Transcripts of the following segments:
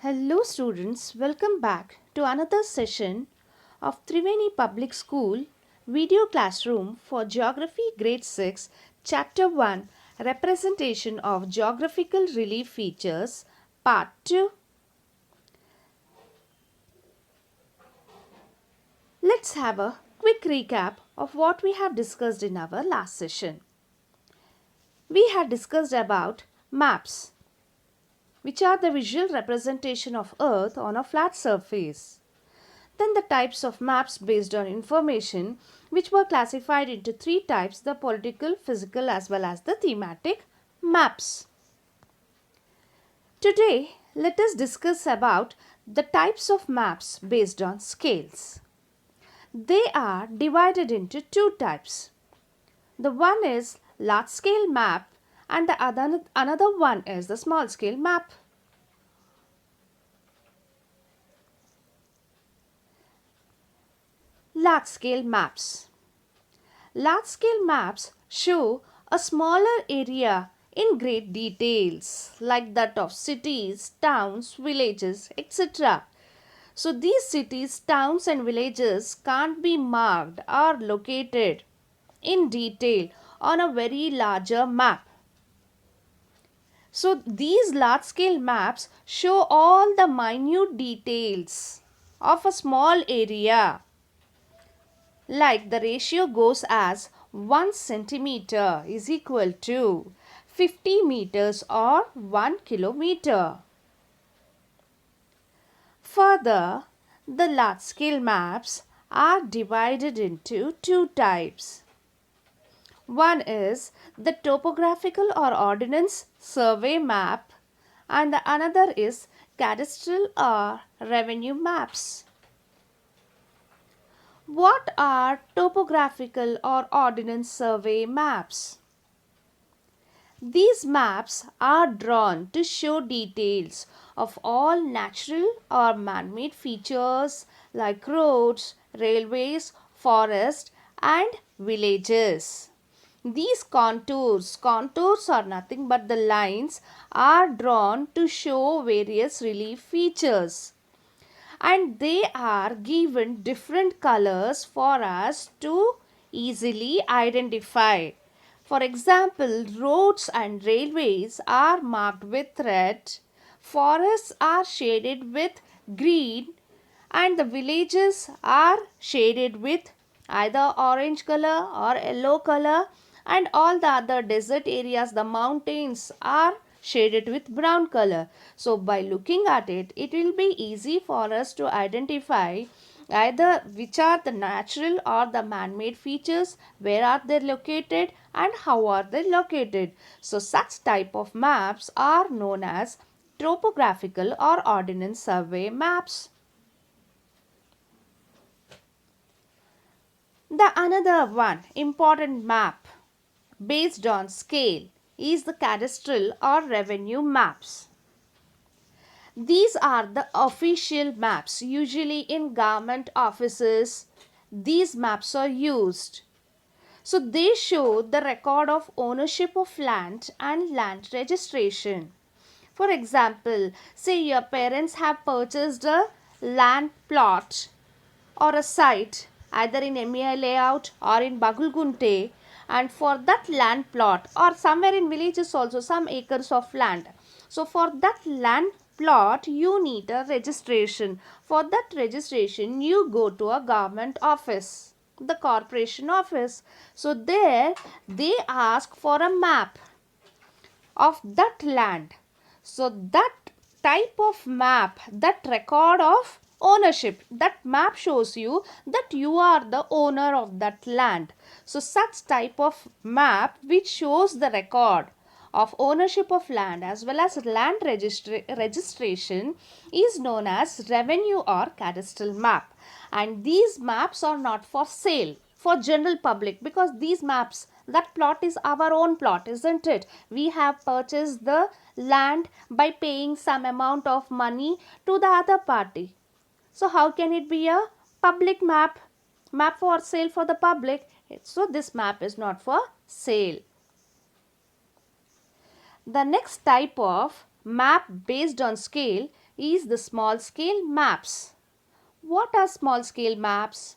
Hello students, welcome back to another session of Triveni Public School video classroom for Geography Grade 6 Chapter 1 Representation of Geographical Relief Features Part 2. Let's have a quick recap of what we have discussed in our last session. We had discussed about maps, which are the visual representation of Earth on a flat surface. Then the types of maps based on information, which were classified into three types: the political, physical as well as the thematic maps. Today, let us discuss about the types of maps based on scales. They are divided into two types. The one is large scale map and the another one is the small scale map. Large scale maps. Large scale maps show a smaller area in great details like that of cities, towns, villages, etc. So these cities, towns and villages can't be marked or located in detail on a very larger map. So these large scale maps show all the minute details of a small area. Like the ratio goes as 1 centimeter is equal to 50 meters or 1 kilometer. Further, the large scale maps are divided into two types. One is the topographical or ordnance survey map and the another is cadastral or revenue maps. What are topographical or ordnance survey maps? These maps are drawn to show details of all natural or man-made features like roads, railways, forests and villages. These contours are nothing but the lines are drawn to show various relief features. And they are given different colors for us to easily identify. For example, roads and railways are marked with red, forests are shaded with green, and the villages are shaded with either orange color or yellow color, and all the other desert areas, the mountains, are shaded with brown color. So by looking at it, it will be easy for us to identify either which are the natural or the man-made features, where are they located and how are they located. So such type of maps are known as topographical or ordnance survey maps. The another one important map based on scale is the cadastral or revenue maps. These are the official maps. Usually in government offices, these maps are used. So they show the record of ownership of land and land registration. For example, say your parents have purchased a land plot or a site either in MEI layout or in Bagulgunte, and for that land plot or somewhere in villages also some acres of land. So for that land plot you need a registration. For that registration you go to a government office, the corporation office. So there they ask for a map of that land. So that type of map, that record of ownership, that map shows you that you are the owner of that land. So such type of map which shows the record of ownership of land as well as land registration is known as revenue or cadastral map. And these maps are not for sale for general public, because these maps, that plot is our own plot, isn't it? We have purchased the land by paying some amount of money to the other party. So how can it be a public map for sale for the public? So this map is not for sale. The next type of map based on scale is the small scale maps. What are small scale maps?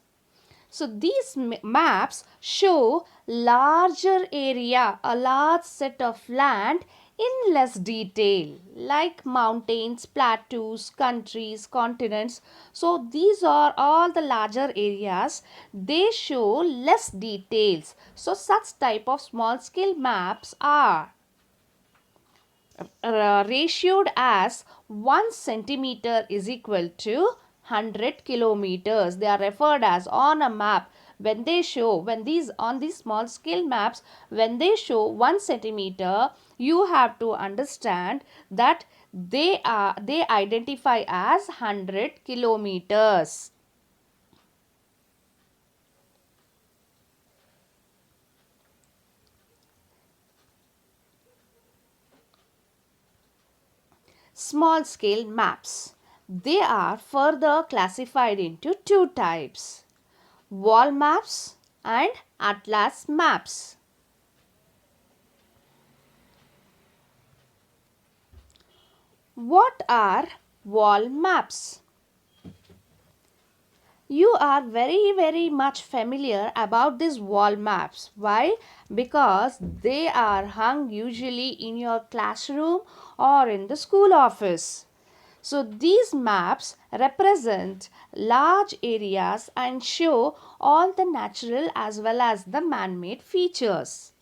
So these maps show larger area, a large set of land in less detail, like mountains, plateaus, countries, continents. So these are all the larger areas. They show less details. So such type of small scale maps are ratioed as 1 centimeter is equal to 100 kilometers. They are referred as on a map. When they show, on these small scale maps, when they show 1 centimeter, you have to understand that they identify as 100 kilometers. Small scale maps. They are further classified into two types: wall maps and atlas maps. What are wall maps? You are very much familiar about these wall maps. Why? Because they are hung usually in your classroom or in the school office. So these maps represent large areas and show all the natural as well as the man-made features.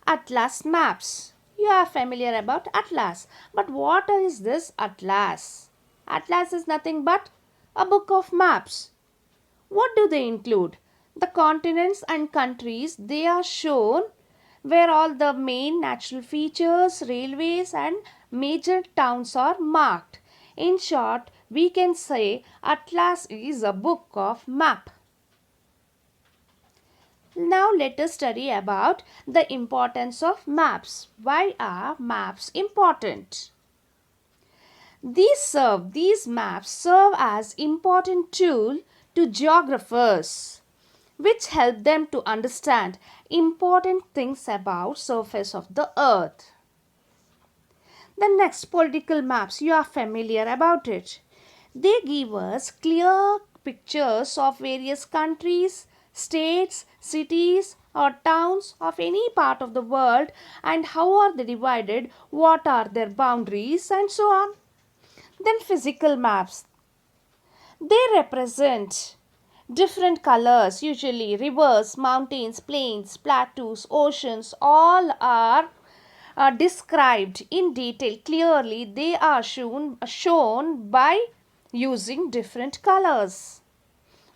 Atlas maps. You are familiar about atlas. But what is this atlas? Atlas is nothing but a book of maps. What do they include? The continents and countries, they are shown where all the main natural features, railways and major towns are marked. In short, we can say atlas is a book of map. Now let us study about the importance of maps. Why are maps important? These maps serve as important tool to geographers, which help them to understand important things about surface of the earth. The next, political maps, you are familiar about it. They give us clear pictures of various countries, states, cities or towns of any part of the world, and how are they divided, what are their boundaries and so on. Then physical maps. They represent different colors, usually rivers, mountains, plains, plateaus, oceans, all are described in detail clearly. They are shown by using different colors.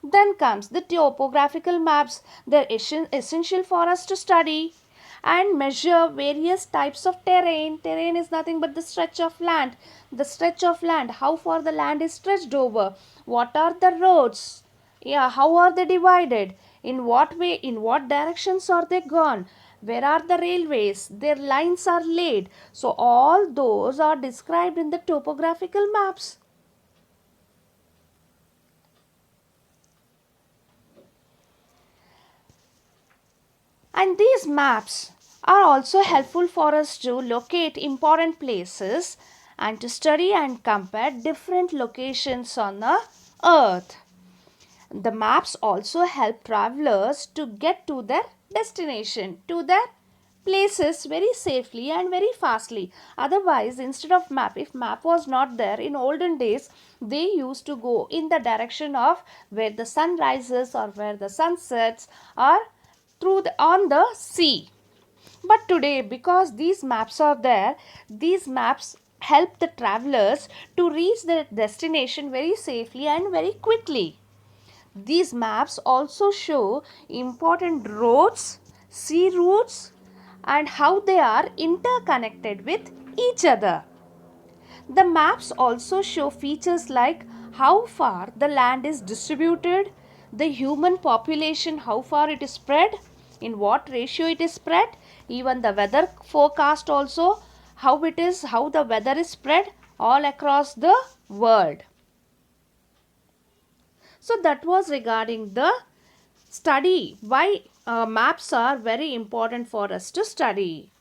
Then comes the topographical maps. They're essential for us to study and measure various types of terrain. Terrain is nothing but the stretch of land. The stretch of land, how far the land is stretched over. What are the roads? Yeah, how are they divided? In what way, in what directions are they gone? Where are the railways? Their lines are laid. So all those are described in the topographical maps. And these maps are also helpful for us to locate important places and to study and compare different locations on the earth. The maps also help travelers to get to their destination, to their places very safely and very fastly. Otherwise, instead of map, if map was not there in olden days, they used to go in the direction of where the sun rises or where the sun sets or on the sea. But today, because these maps are there, these maps help the travelers to reach their destination very safely and very quickly. These maps also show important roads, sea routes and how they are interconnected with each other. The maps also show features like how far the land is distributed, the human population, how far it is spread, in what ratio it is spread, even the weather forecast also, how the weather is spread all across the world. So that was regarding the study why maps are very important for us to study.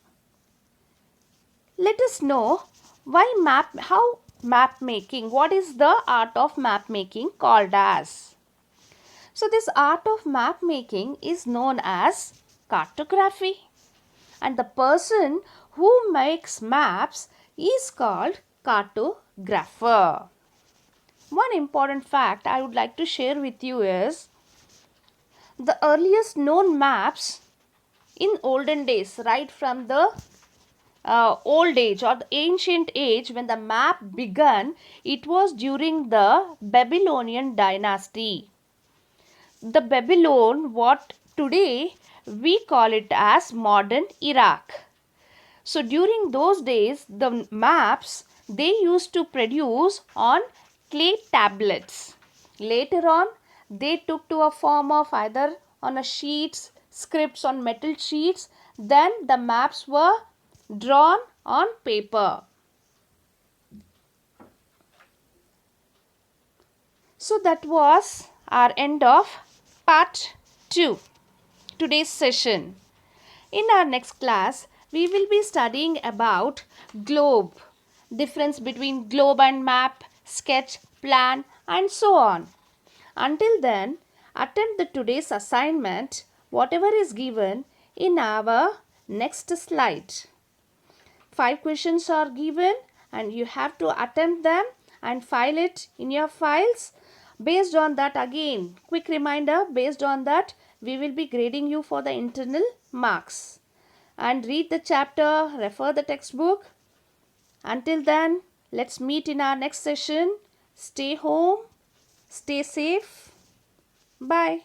Let us know Why map? How map making? What is the art of map making called as? So this art of map making is known as cartography, and the person who makes maps is called cartographer. One important fact I would like to share with you is the earliest known maps in olden days, right from the old age or the ancient age, when the map began, it was during the Babylonian dynasty. The Babylon, what today we call it as modern Iraq. So during those days, the maps they used to produce on clay tablets. Later on, they took to a form of either on a sheets, scripts on metal sheets. Then the maps were drawn on paper. So that was our end of part 2, today's session. In our next class, we will be studying about globe, difference between globe and map, sketch, plan, and so on. Until then, attempt the today's assignment, whatever is given in our next slide. 5 questions are given and you have to attempt them and file it in your files. Based on that, again, quick reminder, based on that, we will be grading you for the internal marks. And read the chapter, refer the textbook. Until then, let's meet in our next session. Stay home, stay safe. Bye.